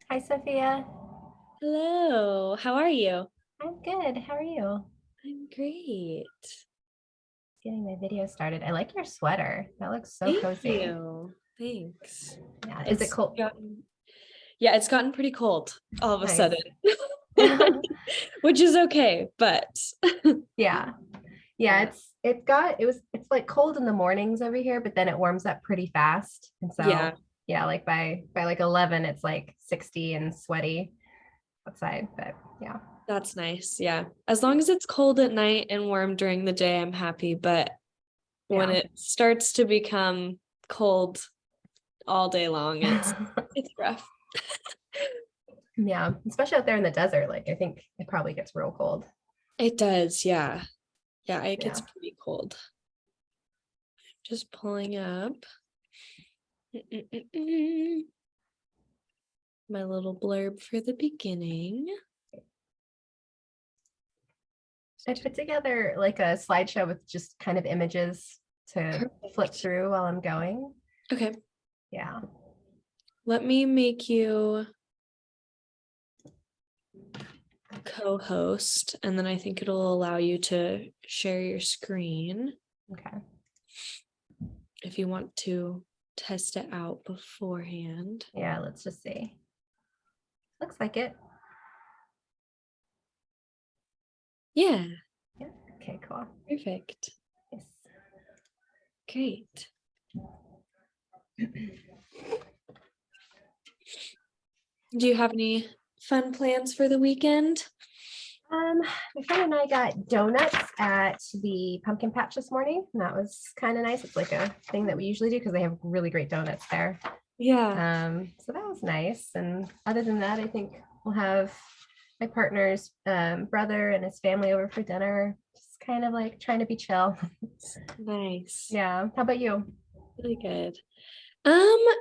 Hi, Sophia. Hello, how are you? I'm good. How are you? I'm great. Getting my video started. I like your sweater. That looks so Thank cozy. you. Thanks. Yeah. Is it cold? It's gotten pretty cold all of a Nice. sudden, which is okay, but Yeah. Yeah, it's like cold in the mornings over here, but then it warms up pretty fast. And yeah, so yeah, like by like 11, it's like 60 and sweaty outside. But yeah. that's nice. Yeah. As long as it's cold at night and warm during the day, I'm happy. But when Yeah. it starts to become cold all day long, it's rough. Yeah. Especially out there in the desert. Like I think it probably gets real cold. It does, yeah. Yeah, it Yeah. gets pretty cold. Just pulling up. My little blurb for the beginning. I put together like a slideshow with just kind of images to flip Perfect. through while I'm going. Okay, Yeah. let me make you co-host, and then I think it'll allow you to share your screen Okay. if you want to test it out beforehand. Yeah, let's just see. Looks like it. Yeah, Yeah. Okay, cool. perfect. Yes. Great. Do you have any fun plans for the weekend? My friend and I got donuts at the pumpkin patch this morning, and that was kind of nice. It's like a thing that we usually do because they have really great donuts there. Yeah. So that was nice. And other than that, I think we'll have my partner's brother and his family over for dinner. Just kind of like trying to be chill. Nice. Yeah. How about you? Really good.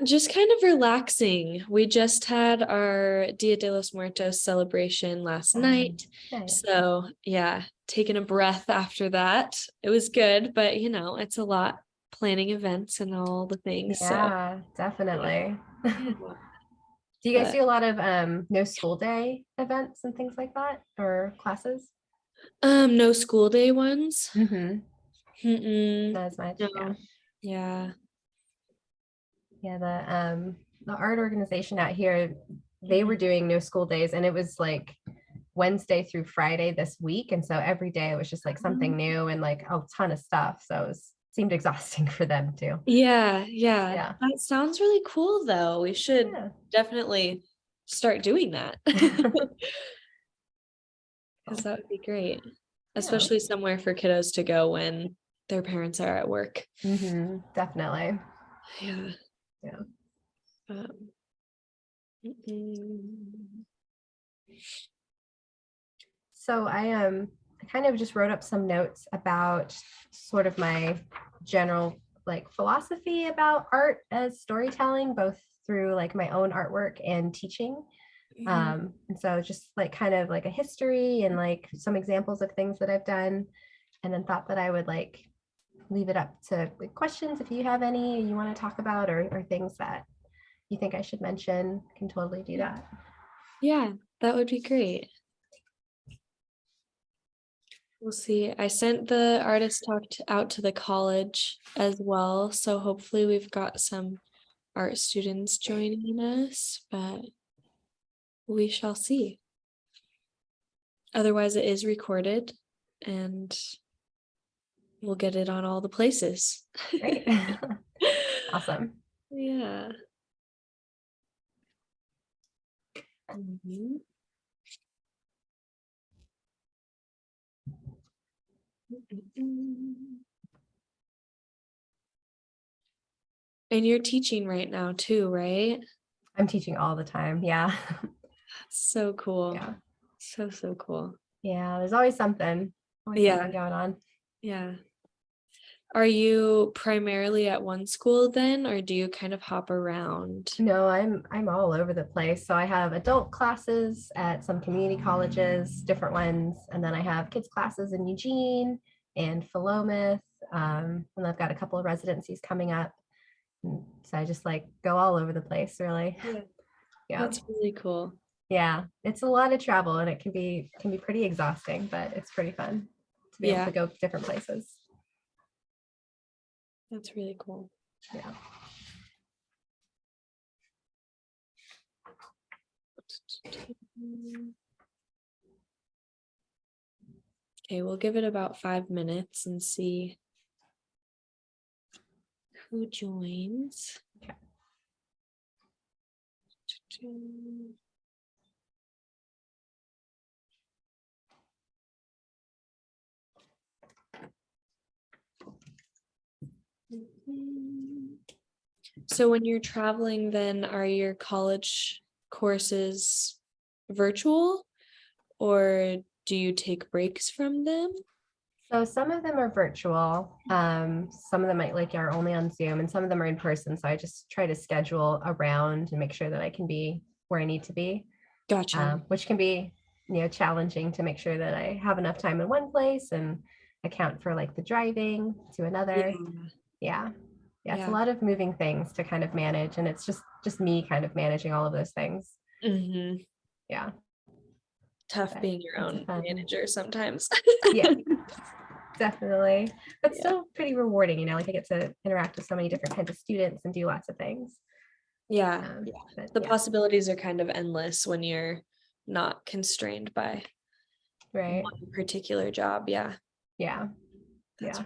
Just kind of relaxing. We just had our Dia de los Muertos celebration last night. Nice. So, yeah, taking a breath after that. It was good, but it's a lot planning events and all the things. So, Yeah, definitely. yeah. Do you guys But do a lot of no school day events and things like that or classes? no school day ones. Mm-hmm. Mm-mm. Not as much. Yeah. No. Yeah. Yeah. The art organization out here, they were Mhm. doing no school days and it was like Wednesday through Friday this week. And so every day it was just like something new and like a ton of stuff. So it seemed exhausting for them too. Yeah, yeah. Yeah. That sounds really cool though. We should Yeah. definitely start doing that. Because Cool. that would be great, Yeah. especially somewhere for kiddos to go when their parents are at work. Definitely. Yeah. Yeah. Um, mm-mm. So I kind of just wrote up some notes about sort of my general like philosophy about art as storytelling, both through like my own artwork and teaching. Mhm. And so just like kind of like a history and like some examples of things that I've done, and then thought that I would like leave it up to like, questions if you have any you want to talk about or things that you think I should mention, can totally do that. Yeah, that would be great. We'll see. I sent the artist talk out to the college as well. So hopefully we've got some art students joining us, but we shall see. Otherwise, it is recorded and we'll get it on all the places. Great. Awesome. Yeah. Mhm. And you're teaching right now too, right? I'm teaching all the time. Yeah. So cool. Yeah. So cool. Yeah. There's always something Yeah, going on. yeah. Are you primarily at one school then, or do you kind of hop around? No, I'm all over the place. So I have adult classes at some community colleges, different ones, and then I have kids classes in Eugene and Philomath. And I've got a couple of residencies coming up. So I just like go all over the place, really. Yeah. Yeah. That's really cool. Yeah. It's a lot of travel and it can be pretty exhausting, but it's pretty fun to be able Yeah. to go different places. That's really cool. Yeah. Okay, we'll give it about 5 minutes and see who joins. Okay. So when you're traveling, then are your college courses virtual, or do you take breaks from them? So some of them are virtual. Some of them are only on Zoom, and some of them are in person. So I just try to schedule around and make sure that I can be where I need to be, Gotcha. which can be, challenging to make sure that I have enough time in one place and account for like the driving to another. Yeah. It's a lot of moving things to kind of manage, and it's just me kind of managing all of those things. Mm-hmm. Yeah. Tough But being your it's own fun. manager sometimes. Yeah, definitely. But Yeah. still pretty rewarding, like I get to interact with so many different kinds of students and do lots of things. Yeah. But The yeah, possibilities are kind of endless when you're not constrained by right. one particular job. Yeah. Yeah. That's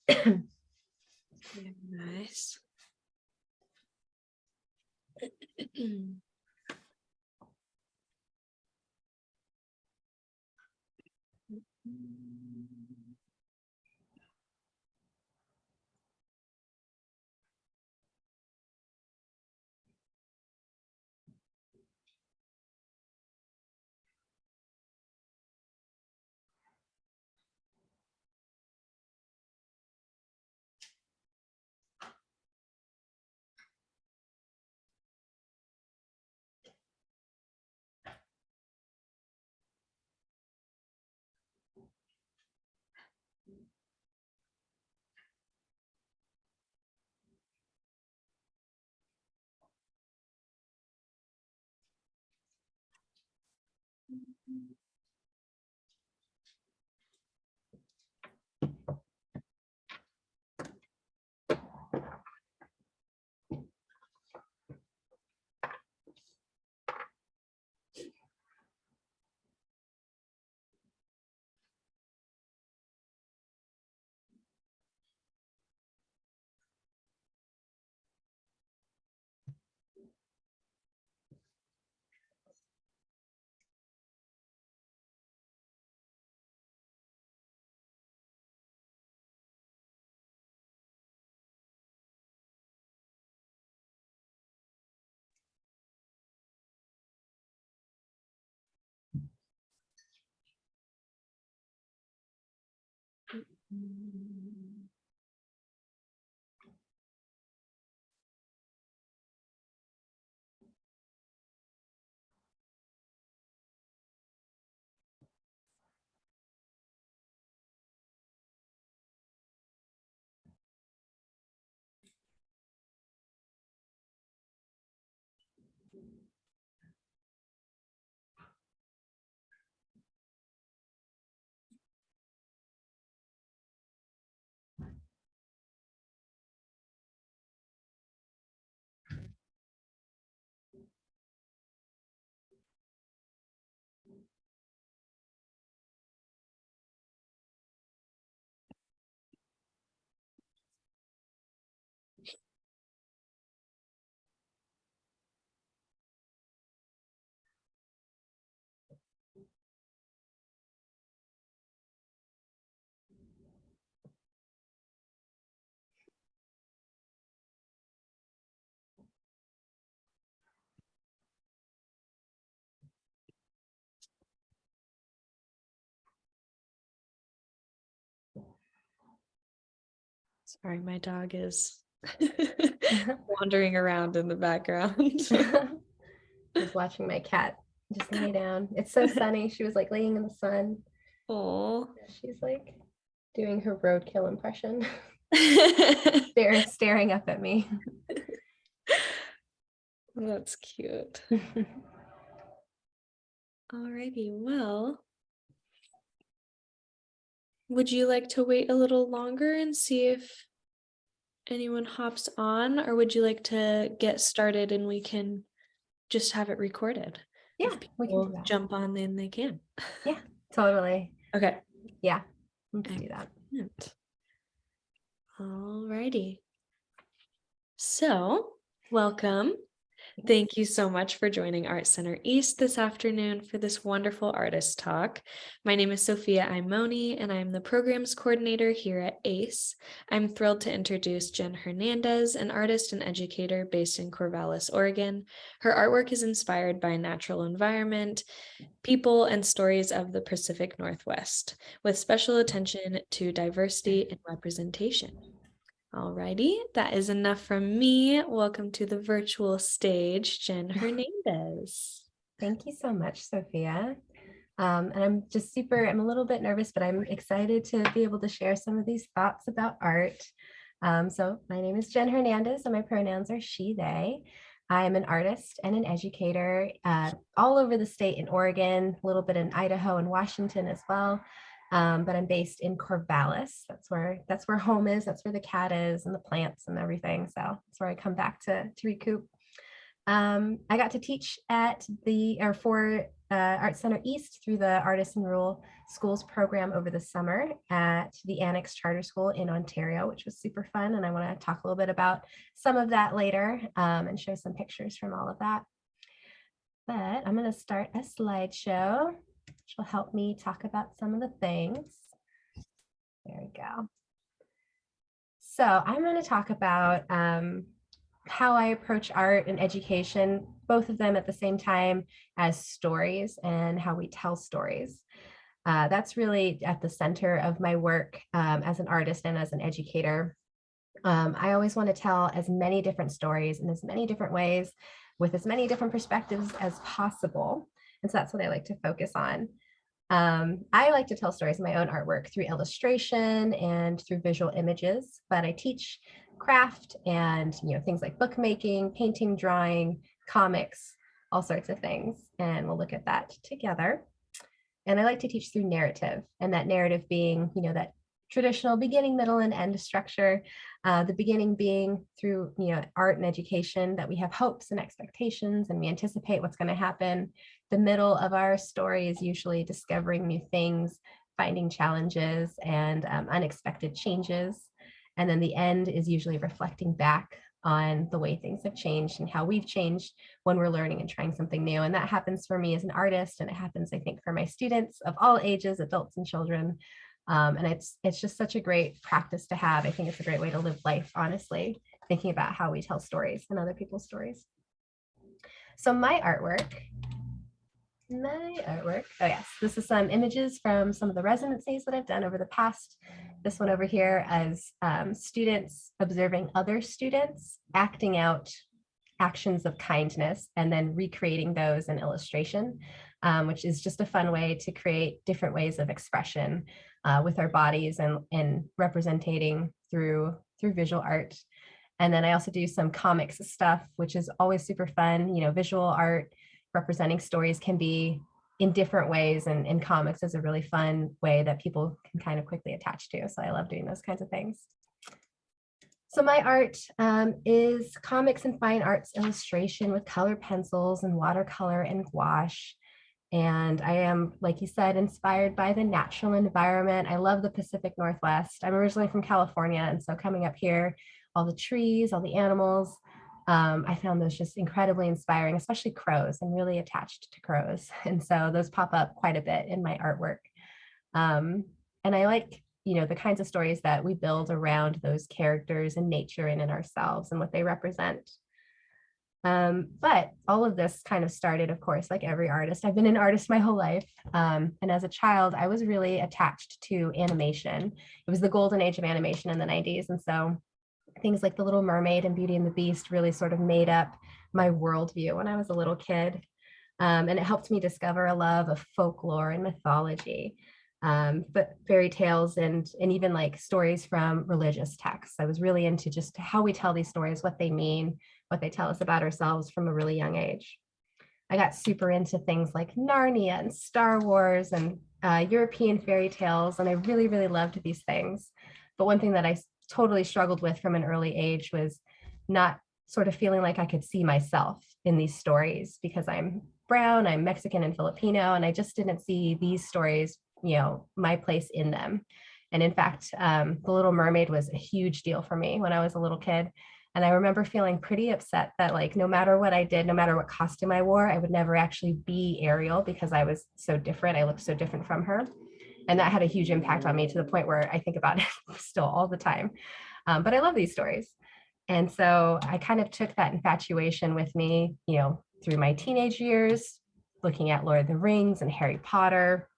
Yeah. really nice. Sorry, my dog is wandering around in the background. I was watching my cat just lay down. It's so sunny. She was like laying in the sun. Oh, She's like Doing her roadkill impression, That's staring up at me. cute. Alrighty, well, would you like to wait a little longer and see if anyone hops on, or would you like to get started and we can just have it recorded? Yeah, If we can do people that. jump on, then they can. Yeah, totally. Okay. Yeah, let's do that. Excellent. Alrighty. So, welcome. Thank you so much for joining Art Center East this afternoon for this wonderful artist talk. My name is Sophia Imoni, and I'm the programs coordinator here at ACE. I'm thrilled to introduce Jen Hernandez, an artist and educator based in Corvallis, Oregon. Her artwork is inspired by natural environment, people, and stories of the Pacific Northwest, with special attention to diversity and representation. Alrighty, that is enough from me. Welcome to the virtual stage, Jen Hernandez. Thank you so much, Sophia. And I'm I'm a little bit nervous, but I'm excited to be able to share some of these thoughts about art. So my name is Jen Hernandez and my pronouns are she, they. I am an artist and an educator all over the state in Oregon, a little bit in Idaho and Washington as well. But I'm based in Corvallis. That's where home is. That's where the cat is and the plants and everything. So that's where I come back to recoup. I got to teach for Art Center East through the Artists in Rural Schools program over the summer at the Annex Charter School in Ontario, which was super fun. And I want to talk a little bit about some of that later and show some pictures from all of that. But I'm going to start a slideshow, which will help me talk about some of the things. There we go. So I'm going to talk about how I approach art and education, both of them at the same time, as stories and how we tell stories. That's really at the center of my work as an artist and as an educator. I always want to tell as many different stories in as many different ways with as many different perspectives as possible. And so that's what I like to focus on. I like to tell stories in my own artwork through illustration and through visual images, but I teach craft and things like bookmaking, painting, drawing, comics, all sorts of things. And we'll look at that together. And I like to teach through narrative, and that narrative being, that traditional beginning, middle, and end structure. The beginning being through, art and education, that we have hopes and expectations and we anticipate what's going to happen. The middle of our story is usually discovering new things, finding challenges and unexpected changes. And then the end is usually reflecting back on the way things have changed and how we've changed when we're learning and trying something new. And that happens for me as an artist, and it happens, I think, for my students of all ages, adults and children. And it's just such a great practice to have. I think it's a great way to live life, honestly, thinking about how we tell stories and other people's stories. So my artwork, oh yes, this is some images from some of the residencies that I've done over the past. This one over here as students observing other students acting out actions of kindness and then recreating those in illustration, which is just a fun way to create different ways of expression with our bodies and representing through visual art. And then I also do some comics stuff, which is always super fun. Visual art representing stories can be in different ways, and in comics is a really fun way that people can kind of quickly attach to. So I love doing those kinds of things. So my art is comics and fine arts illustration with colored pencils and watercolor and gouache. And I am, like you said, inspired by the natural environment. I love the Pacific Northwest. I'm originally from California, and so coming up here, all the trees, all the animals, I found those just incredibly inspiring, especially crows. I'm really attached to crows. And so those pop up quite a bit in my artwork. And I like, the kinds of stories that we build around those characters and nature and in ourselves and what they represent. But all of this kind of started, of course, like every artist. I've been an artist my whole life. And as a child, I was really attached to animation. It was the golden age of animation in the 90s. And so things like The Little Mermaid and Beauty and the Beast really sort of made up my worldview when I was a little kid. And it helped me discover a love of folklore and mythology. but fairy tales and even like stories from religious texts. I was really into just how we tell these stories, what they mean, what they tell us about ourselves from a really young age. I got super into things like Narnia and Star Wars and European fairy tales, and I really, really loved these things. But one thing that I totally struggled with from an early age was not sort of feeling like I could see myself in these stories because I'm brown, I'm Mexican and Filipino, and I just didn't see these stories, my place in them. And in fact, The Little Mermaid was a huge deal for me when I was a little kid. And I remember feeling pretty upset that like, no matter what I did, no matter what costume I wore, I would never actually be Ariel because I was so different. I looked so different from her. And that had a huge impact on me to the point where I think about it still all the time. But I love these stories. And so I kind of took that infatuation with me, through my teenage years, looking at Lord of the Rings and Harry Potter.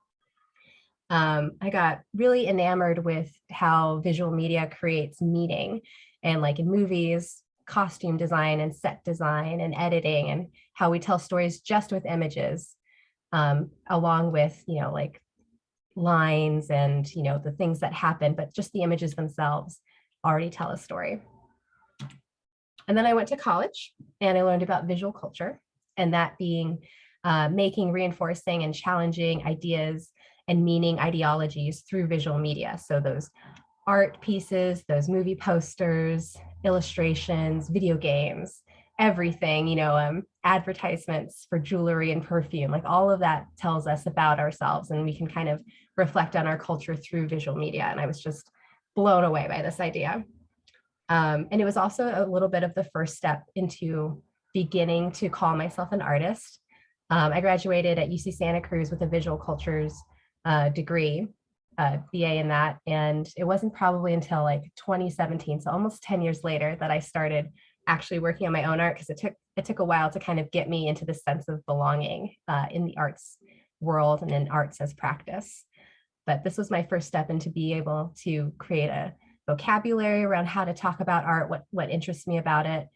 I got really enamored with how visual media creates meaning, and like in movies, costume design and set design and editing, and how we tell stories just with images, along with, like lines and, the things that happen, but just the images themselves already tell a story. And then I went to college and I learned about visual culture, and that being making, reinforcing, and challenging ideas and meaning ideologies through visual media. So those art pieces, those movie posters, illustrations, video games, everything, advertisements for jewelry and perfume, like all of that tells us about ourselves, and we can kind of reflect on our culture through visual media. And I was just blown away by this idea. And it was also a little bit of the first step into beginning to call myself an artist. I graduated at UC Santa Cruz with a visual cultures degree, BA in that. And it wasn't probably until like 2017, so almost 10 years later, that I started actually working on my own art, because it took a while to kind of get me into the sense of belonging in the arts world and in arts as practice. But this was my first step into being able to create a vocabulary around how to talk about art, what interests me about it,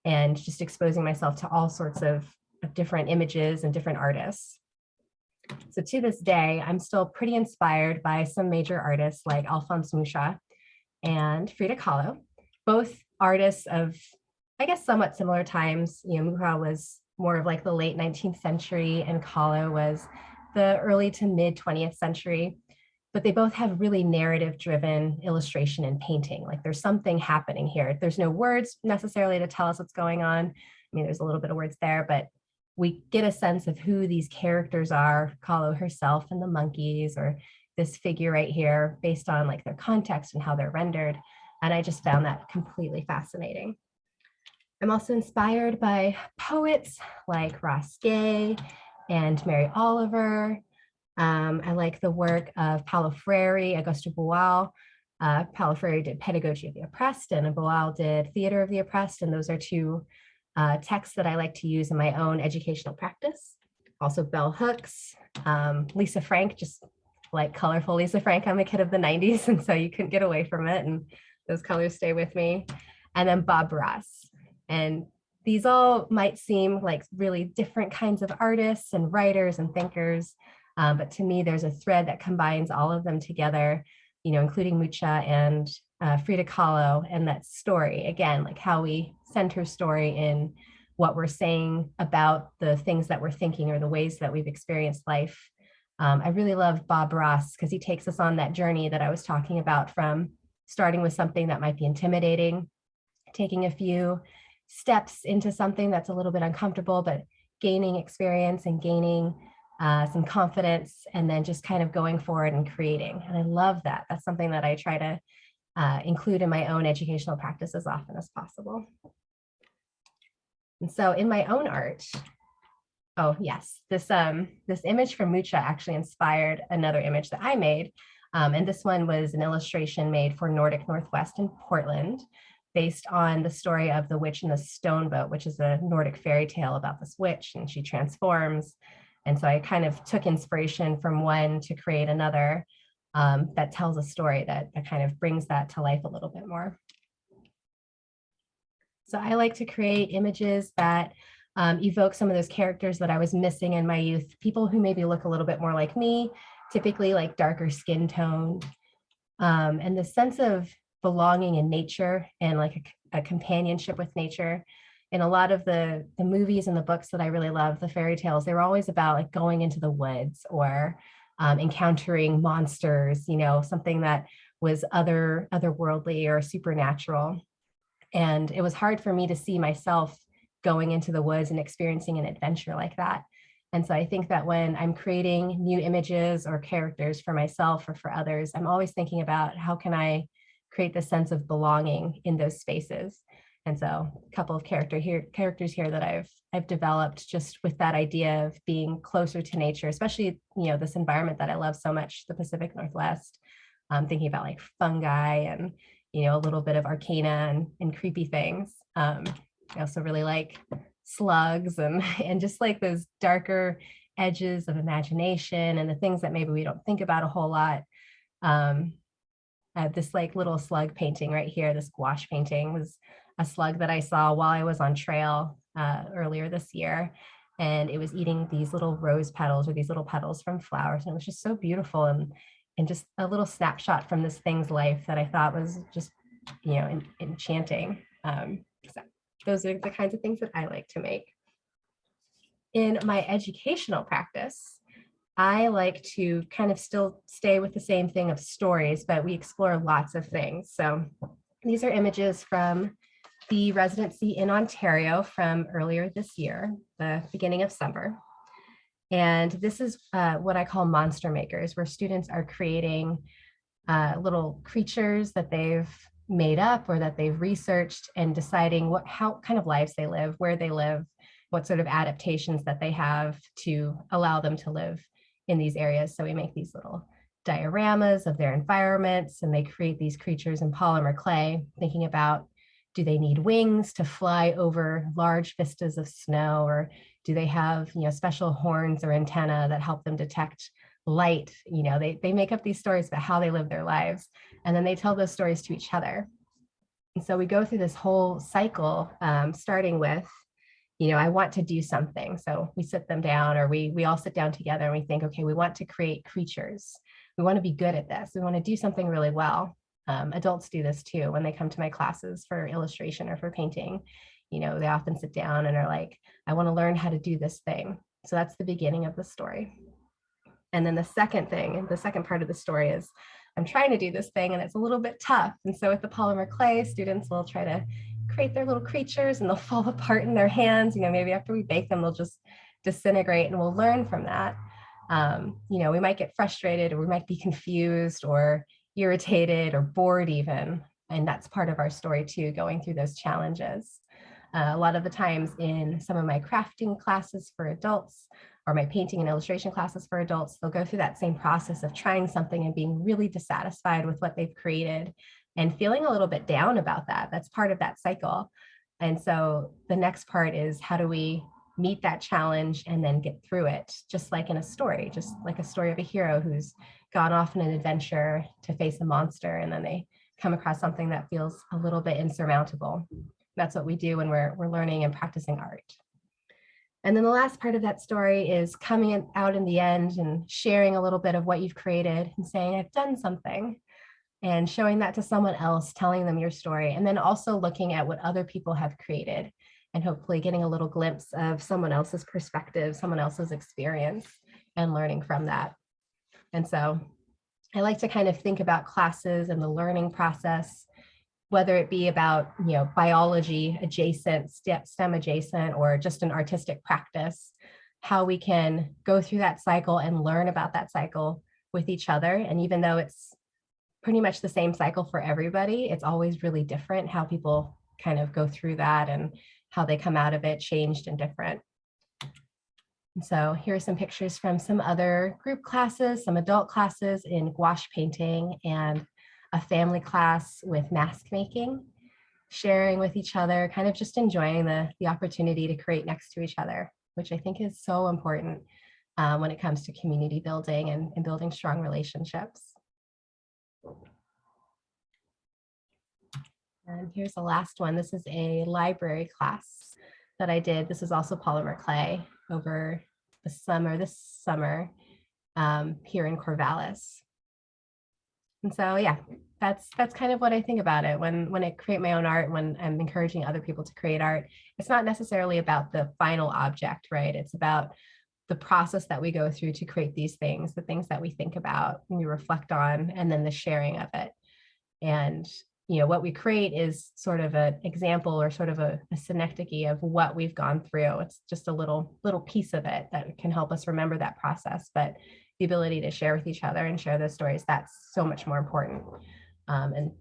and just exposing myself to all sorts of different images and different artists. So to this day, I'm still pretty inspired by some major artists like Alphonse Mucha and Frida Kahlo, both artists of, I guess, somewhat similar times. Mucha was more of like the late 19th century and Kahlo was the early to mid 20th century. But they both have really narrative driven illustration and painting. Like there's something happening here. There's no words necessarily to tell us what's going on. I mean, there's a little bit of words there, but we get a sense of who these characters are, Kahlo herself and the monkeys, or this figure right here, based on like their context and how they're rendered. And I just found that completely fascinating. I'm also inspired by poets like Ross Gay and Mary Oliver. I like the work of Paulo Freire, Augusto Boal. Paulo Freire did Pedagogy of the Oppressed, and Boal did Theater of the Oppressed, and those are two texts that I like to use in my own educational practice. Also bell hooks, Lisa Frank, just like colorful Lisa Frank. I'm a kid of the 90s, and so you couldn't get away from it, and those colors stay with me. And then Bob Ross. And these all might seem like really different kinds of artists and writers and thinkers, but to me, there's a thread that combines all of them together, including Mucha and Frida Kahlo, and that story, again, like how we center story in what we're saying about the things that we're thinking or the ways that we've experienced life. I really love Bob Ross because he takes us on that journey that I was talking about, from starting with something that might be intimidating, taking a few steps into something that's a little bit uncomfortable, but gaining experience and gaining some confidence, and then just kind of going forward and creating. And I love that. That's something that I try to include in my own educational practice as often as possible. And so in my own art, oh yes, this image from Mucha actually inspired another image that I made. And this one was an illustration made for Nordic Northwest in Portland, based on the story of the witch in the stone boat, which is a Nordic fairy tale about this witch, and she transforms. And so I kind of took inspiration from one to create another that tells a story that kind of brings that to life a little bit more. So I like to create images that evoke some of those characters that I was missing in my youth, people who maybe look a little bit more like me, typically like darker skin tone, and the sense of belonging in nature and like a companionship with nature. In a lot of the movies and the books that I really love, the fairy tales, they were always about like going into the woods or encountering monsters, you know, something that was otherworldly or supernatural. And it was hard for me to see myself going into the woods and experiencing an adventure like that. And so I think that when I'm creating new images or characters for myself or for others, I'm always thinking about how can I create the sense of belonging in those spaces. And so a couple of characters here that I've developed just with that idea of being closer to nature, especially, you know, this environment that I love so much, the Pacific Northwest. Thinking about like fungi and, you know, a little bit of arcana and creepy things. I also really like slugs and and just like those darker edges of imagination and the things that maybe we don't think about a whole lot. Um, I have this like little slug painting right here. This gouache painting was a slug that I saw while I was on trail earlier this year. And it was eating these little rose petals or these little petals from flowers. And it was just so beautiful and just a little snapshot from this thing's life that I thought was just, you know, enchanting. So those are the kinds of things that I like to make. In my educational practice, I like to kind of still stay with the same thing of stories, but we explore lots of things. So these are images from the residency in Ontario from earlier this year, the beginning of summer. And this is what I call monster makers, where students are creating little creatures that they've made up or that they've researched and deciding how kind of lives they live, where they live, what sort of adaptations that they have to allow them to live in these areas. So we make these little dioramas of their environments and they create these creatures in polymer clay, thinking about, do they need wings to fly over large vistas of snow, or do they have, you know, special horns or antenna that help them detect light? You know, they make up these stories about how they live their lives, and then they tell those stories to each other. And so we go through this whole cycle, starting with, you know, I want to do something. So we sit them down, or we all sit down together and we think, okay, we want to create creatures. We want to be good at this. We want to do something really well. Adults do this too when they come to my classes for illustration or for painting. You know, they often sit down and are like, I want to learn how to do this thing. So that's the beginning of the story. And then the second part of the story is, I'm trying to do this thing and it's a little bit tough. And so with the polymer clay, students will try to create their little creatures and they'll fall apart in their hands. You know, maybe after we bake them, they'll just disintegrate, and we'll learn from that. You know, we might get frustrated, or we might be confused or irritated or bored even. And that's part of our story too, going through those challenges. A lot of the times in some of my crafting classes for adults, or my painting and illustration classes for adults, they'll go through that same process of trying something and being really dissatisfied with what they've created and feeling a little bit down about that. That's part of that cycle. And so the next part is, how do we meet that challenge and then get through it? Just like in a story, just like a story of a hero who's gone off on an adventure to face a monster, and then they come across something that feels a little bit insurmountable. That's what we do when we're learning and practicing art. And then the last part of that story is coming out in the end and sharing a little bit of what you've created and saying, I've done something, and showing that to someone else, telling them your story, and then also looking at what other people have created and hopefully getting a little glimpse of someone else's perspective, someone else's experience, and learning from that. And so I like to kind of think about classes and the learning process, whether it be about, you know, biology adjacent, STEM adjacent, or just an artistic practice, how we can go through that cycle and learn about that cycle with each other. And even though it's pretty much the same cycle for everybody, it's always really different how people kind of go through that and how they come out of it changed and different. So here are some pictures from some other group classes, some adult classes in gouache painting, and a family class with mask making, sharing with each other, kind of just enjoying the opportunity to create next to each other, which I think is so important when it comes to community building and building strong relationships. And here's the last one. This is a library class that I did. This is also polymer clay over this summer. here in Corvallis. And so, yeah, that's kind of what I think about it when I create my own art, when I'm encouraging other people to create art. It's not necessarily about the final object, right? It's about the process that we go through to create these things, the things that we think about, and we reflect on, and then the sharing of it. And what we create is sort of an example or sort of a synecdoche of what we've gone through. It's just a little piece of it that can help us remember that process. But the ability to share with each other and share those stories, that's so much more important. And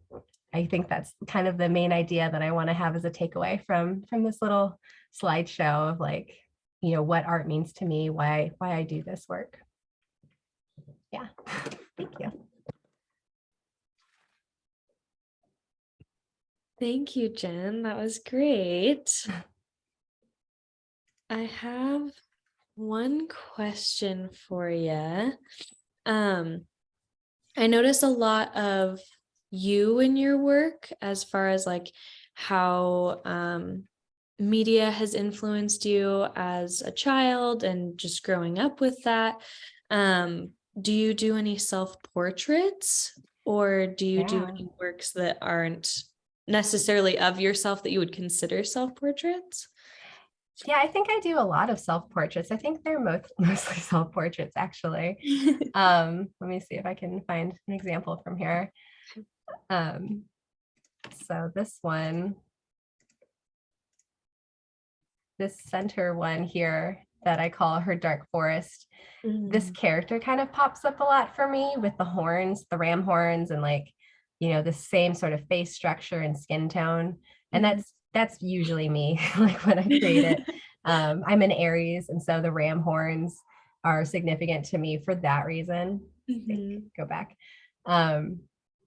I think that's kind of the main idea that I want to have as a takeaway from this little slideshow of like, what art means to me, why I do this work. Yeah, thank you. Thank you, Jen. That was great. I have one question for you. I notice a lot of you in your work as far as like how media has influenced you as a child and just growing up with that. Do you do any self-portraits, or do you do any works that aren't necessarily of yourself that you would consider self-portraits? Yeah, I think I do a lot of self-portraits. I think they're mostly self-portraits, actually. Let me see if I can find an example from here. So this center one here that I call her dark forest, this character kind of pops up a lot for me with the horns, the ram horns, and like, the same sort of face structure and skin tone. And that's usually me, like when I create it. I'm an Aries, and so the ram horns are significant to me for that reason. Go back. And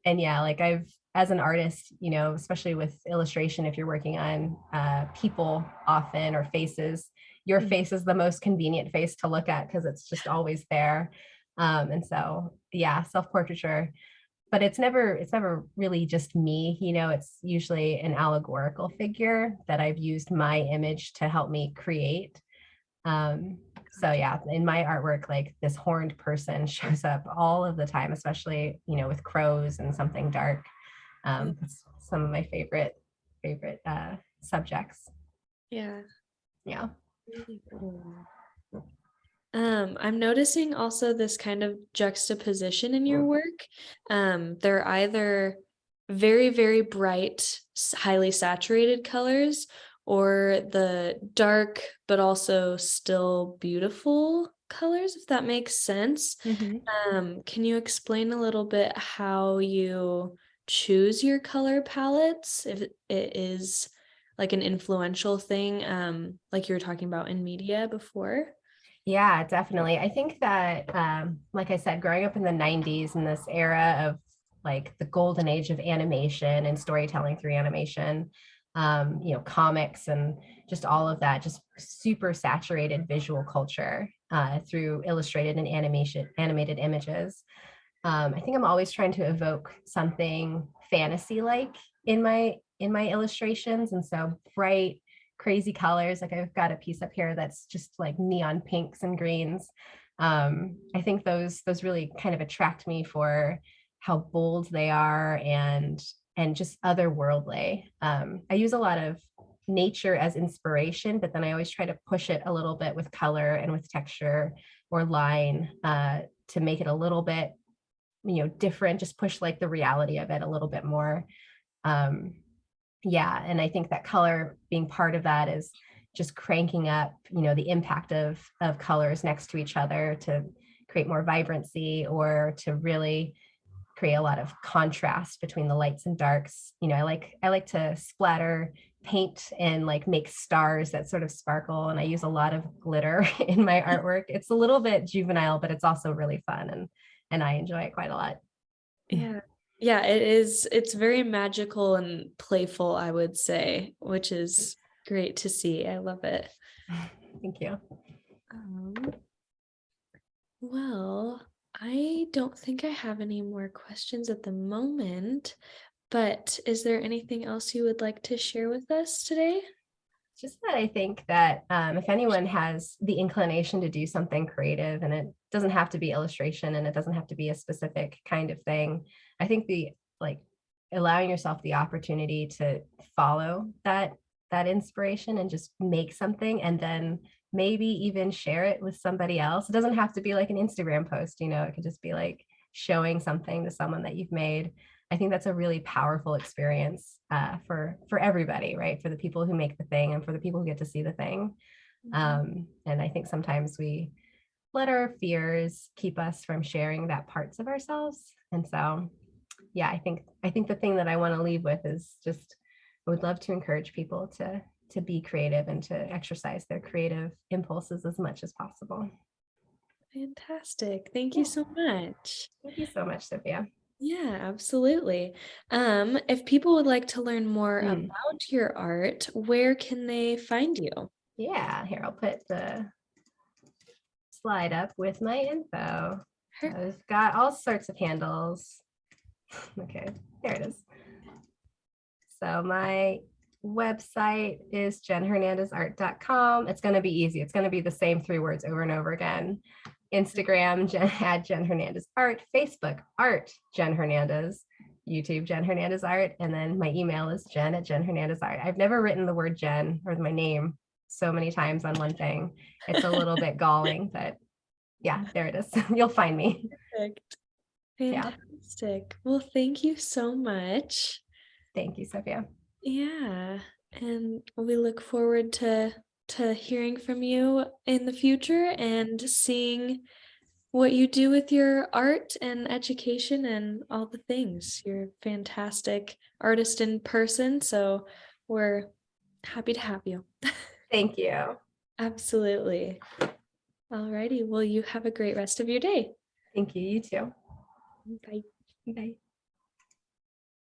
yeah, like as an artist, especially with illustration, if you're working on people often or faces, your face is the most convenient face to look at because it's just always there. And so, yeah, self-portraiture, but it's never really just me, it's usually an allegorical figure that I've used my image to help me create. So yeah, in my artwork, like this horned person shows up all of the time, especially, with crows and something dark. That's some of my favorite subjects. Yeah. Yeah. Really cool. I'm noticing also this kind of juxtaposition in your work. They're either very, very bright, highly saturated colors, or the dark but also still beautiful colors, if that makes sense. Can you explain a little bit how you choose your color palettes, if it is like an influential thing, like you were talking about in media before? Yeah, definitely. I think that, like I said, growing up in the 90s in this era of like the golden age of animation and storytelling through animation, comics and just all of that, just super saturated visual culture through illustrated and animated images. I think I'm always trying to evoke something fantasy-like in my illustrations, and so bright, crazy colors. Like I've got a piece up here that's just like neon pinks and greens. I think those really kind of attract me for how bold they are and just otherworldly. I use a lot of nature as inspiration, but then I always try to push it a little bit with color and with texture or line to make it a little bit different, just push like the reality of it a little bit more. Yeah, and I think that color being part of that is just cranking up the impact of colors next to each other to create more vibrancy or to really create a lot of contrast between the lights and darks. I like to splatter paint and like make stars that sort of sparkle, and I use a lot of glitter in my artwork. It's a little bit juvenile, but it's also really fun, and I enjoy it quite a lot. Yeah. Yeah, it is. It's very magical and playful, I would say, which is great to see. I love it. Thank you. Well, I don't think I have any more questions at the moment, but is there anything else you would like to share with us today? Just that I think that if anyone has the inclination to do something creative and it doesn't have to be illustration, and it doesn't have to be a specific kind of thing. I think the like allowing yourself the opportunity to follow that inspiration and just make something, and then maybe even share it with somebody else. It doesn't have to be like an Instagram post, you know, it could just be like showing something to someone that you've made. I think that's a really powerful experience for everybody, right? For the people who make the thing and for the people who get to see the thing. And I think sometimes we let our fears keep us from sharing that parts of ourselves. And so, yeah, I think the thing that I want to leave with is just, I would love to encourage people to be creative and to exercise their creative impulses as much as possible. Fantastic. Thank you so much. Thank you so much, Sophia. Yeah, absolutely. If people would like to learn more Mm, about your art, where can they find you? yeah, here, I'll put the slide up with my info. I've got all sorts of handles. Okay, there it is. So my website is jenhernandezart.com. It's going to be easy. It's going to be the same 3 words over and over again. Instagram, at Jen Hernandez Art, Facebook, Art Jen Hernandez, YouTube, Jen Hernandez Art, and then my email is Jen at Jen Hernandez Art. I've never written the word Jen or my name so many times on one thing. It's a little bit galling, but yeah, there it is. You'll find me. Perfect. Yeah. Fantastic. Well, thank you so much. Thank you, Sophia. Yeah, and we look forward to hearing from you in the future and seeing what you do with your art and education and all the things. You're a fantastic artist in person, so we're happy to have you. Thank you. Absolutely. Alrighty, well, you have a great rest of your day. Thank you. You too. Bye. Bye.